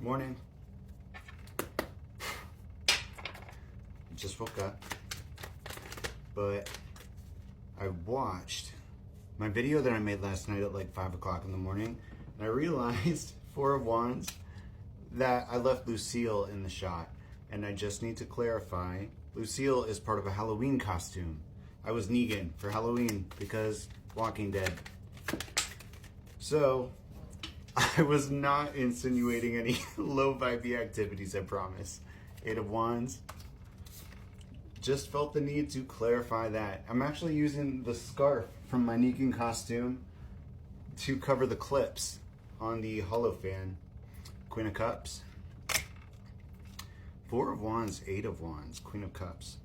Morning. Just woke up, but I watched my video that I made last night at like 5 o'clock in the morning, and I realized, Four of Wands, that I left Lucille in the shot, and I just need to clarify, Lucille is part of a Halloween costume. I was Negan for Halloween because Walking Dead. So, I was not insinuating any low vibey activities, I promise. Eight of Wands. Just felt the need to clarify that. I'm actually using the scarf from my Negan costume to cover the clips on the Holophane. Queen of Cups. Four of Wands, Eight of Wands, Queen of Cups.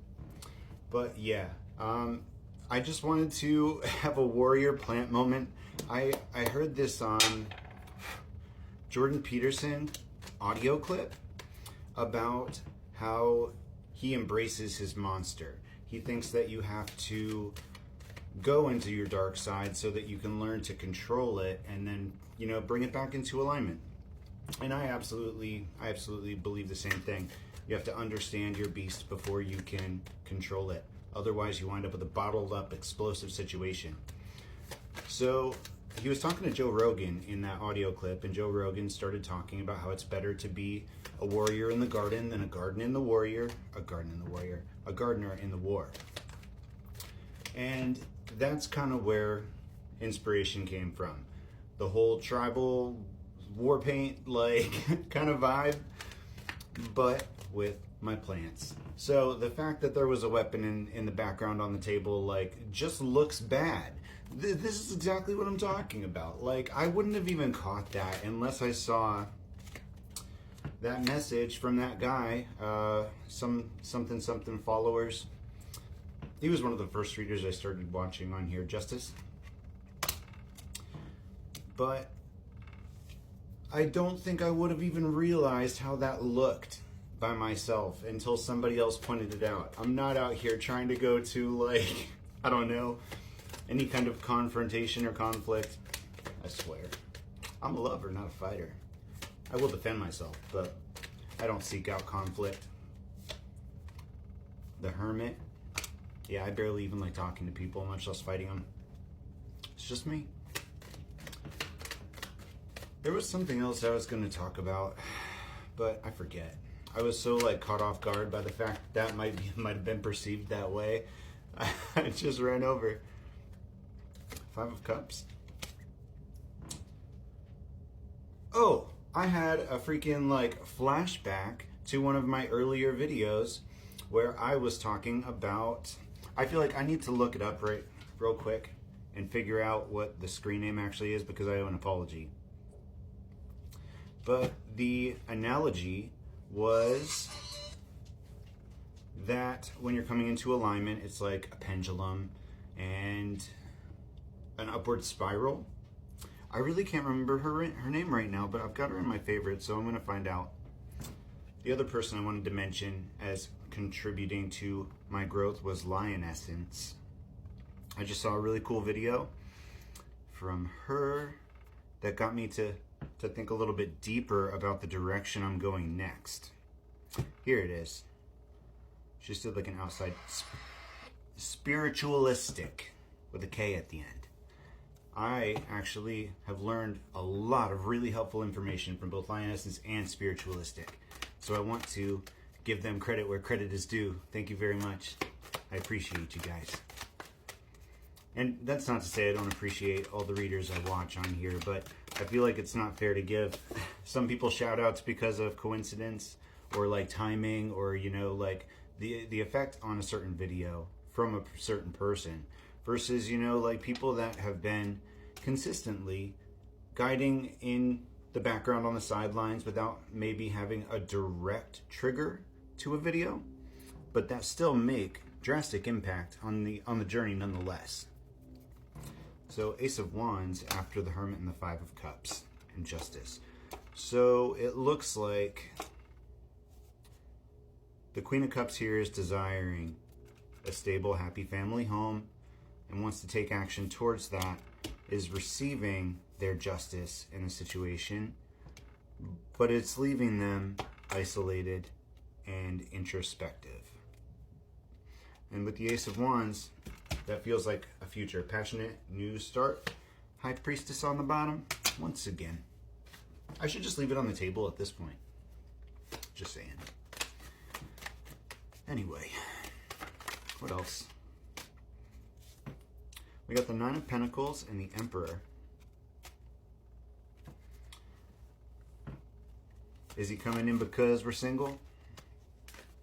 But yeah, I just wanted to have a warrior plant moment. I heard this on Jordan Peterson audio clip about how he embraces his monster. He thinks that you have to go into your dark side so that you can learn to control it and then, bring it back into alignment. And I absolutely believe the same thing. You have to understand your beast before you can control it. Otherwise, you wind up with a bottled up, explosive situation. So he was talking to Joe Rogan in that audio clip, and Joe Rogan started talking about how it's better to be a warrior in the garden than a garden in the warrior, a gardener in the war. And that's kind of where inspiration came from. The whole tribal war paint kind of vibe, but with my plants. So the fact that there was a weapon in the background on the table just looks bad. This is exactly what I'm talking about. I wouldn't have even caught that unless I saw that message from that guy, something followers. He was one of the first readers I started watching on here, Justice. But I don't think I would have even realized how that looked by myself until somebody else pointed it out. I'm not out here trying to go to I don't know, any kind of confrontation or conflict. I swear. I'm a lover, not a fighter. I will defend myself, but I don't seek out conflict. The Hermit. Yeah, I barely even like talking to people, much less fighting them. It's just me. There was something else I was going to talk about, but I forget. I was so caught off guard by the fact that might have been perceived that way. I just ran over. Five of Cups. Oh, I had a freaking flashback to one of my earlier videos where I was talking about, I feel like I need to look it up real quick and figure out what the screen name actually is because I owe an apology. But the analogy was that when you're coming into alignment, it's like a pendulum and an upward spiral. I really can't remember her name right now, but I've got her in my favorites, so I'm going to find out. The other person I wanted to mention as contributing to my growth was Lion Essence. I just saw a really cool video from her that got me to think a little bit deeper about the direction I'm going next. Here it is. She did an outside spiritualistic with a K at the end. I actually have learned a lot of really helpful information from both Lion Essence and Spiritualistic. So I want to give them credit where credit is due. Thank you very much. I appreciate you guys. And that's not to say I don't appreciate all the readers I watch on here, but I feel like it's not fair to give some people shout outs because of coincidence or timing or, the effect on a certain video from a certain person versus, people that have been consistently guiding in the background on the sidelines without maybe having a direct trigger to a video, but that still make drastic impact on the journey nonetheless. So Ace of Wands after the Hermit and the Five of Cups and Justice. So it looks like the Queen of Cups here is desiring a stable, happy family home and wants to take action towards that, is receiving their justice in a situation. but it's leaving them isolated and introspective. And with the Ace of Wands, that feels like a future. Passionate, new start. High Priestess on the bottom, once again. I should just leave it on the table at this point. Just saying. Anyway, what else? We got the Nine of Pentacles and the Emperor. Is he coming in because we're single?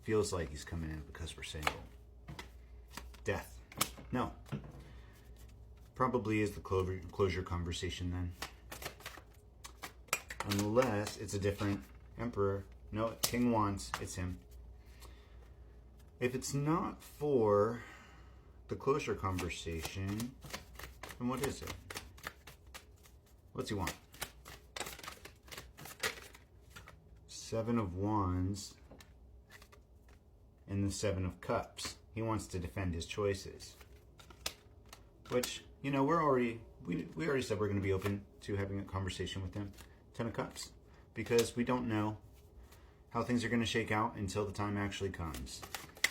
Feels like he's coming in because we're single. Death. No. Probably is the closure conversation then. Unless it's a different Emperor. No, King Wands. It's him. If it's not for the closure conversation, then what is it? What's he want? Seven of Wands and the Seven of Cups. He wants to defend his choices. Which, you know, we already said we're going to be open to having a conversation with him. Ten of Cups. Because we don't know how things are going to shake out until the time actually comes.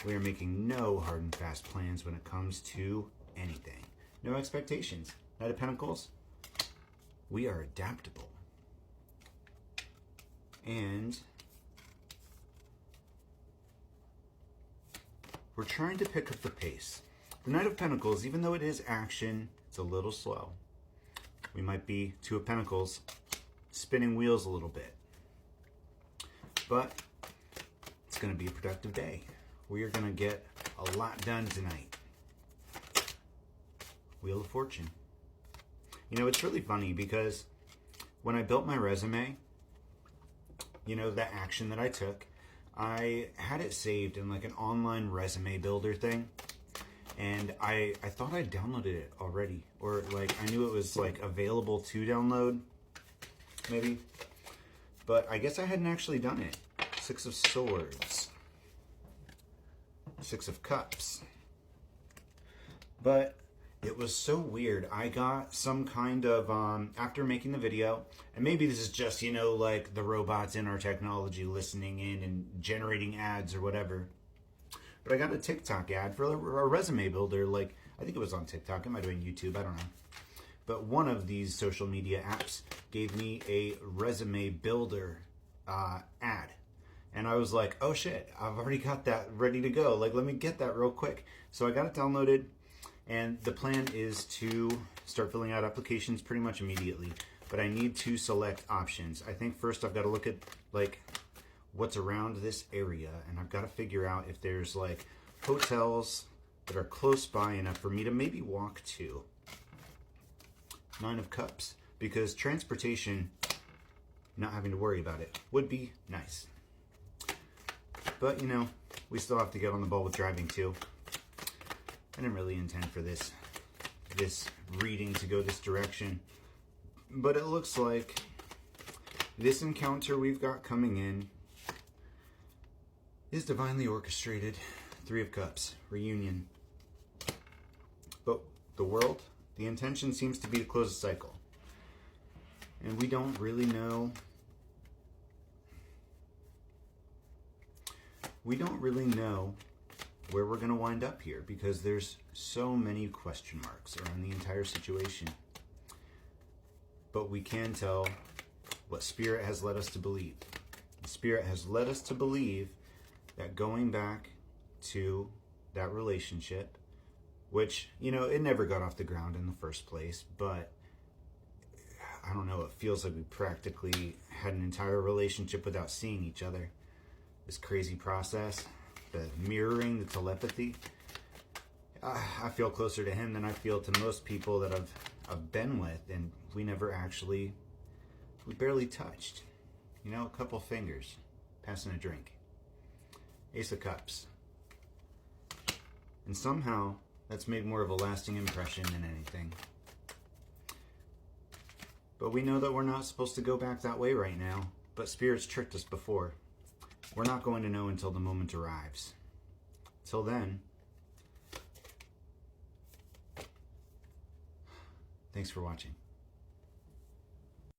We are making no hard and fast plans when it comes to anything. No expectations. Knight of Pentacles. We are adaptable. And we're trying to pick up the pace. The Knight of Pentacles, even though it is action, it's a little slow. We might be Two of Pentacles spinning wheels a little bit. But it's going to be a productive day. We are going to get a lot done tonight. Wheel of Fortune. You know, it's really funny because when I built my resume, you know, the action that I took, I had it saved in like an online resume builder thing. And I thought I downloaded it already. Or like I knew it was like available to download, maybe. But I guess I hadn't actually done it. Six of Swords. Six of Cups. But it was so weird. I got some kind of, after making the video, and maybe this is just, you know, like the robots in our technology listening in and generating ads or whatever. But I got a TikTok ad for a resume builder. Like, I think it was on TikTok. It might have been YouTube. I don't know. But one of these social media apps gave me a resume builder ad. And I was like, oh shit, I've already got that ready to go. Like, let me get that real quick. So I got it downloaded. And the plan is to start filling out applications pretty much immediately. But I need to select options. I think first I've got to look at, like, what's around this area. And I've got to figure out if there's, like, hotels that are close by enough for me to maybe walk to. Nine of Cups. Because transportation, not having to worry about it, would be nice. But, you know, we still have to get on the ball with driving, too. I didn't really intend for this reading to go this direction. But it looks like this encounter we've got coming in is divinely orchestrated. Three of Cups. Reunion. But the world, the intention seems to be to close the cycle. And we don't really know. We don't really know where we're going to wind up here because there's so many question marks around the entire situation. But we can tell what Spirit has led us to believe. Spirit has led us to believe that going back to that relationship, which, you know, it never got off the ground in the first place, but I don't know, it feels like we practically had an entire relationship without seeing each other. This crazy process, the mirroring, the telepathy. I feel closer to him than I feel to most people that I've been with, and we barely touched. You know, a couple fingers, passing a drink. Ace of Cups. And somehow, that's made more of a lasting impression than anything. But we know that we're not supposed to go back that way right now, but Spirit's tricked us before. We're not going to know until the moment arrives. Till then, thanks for watching.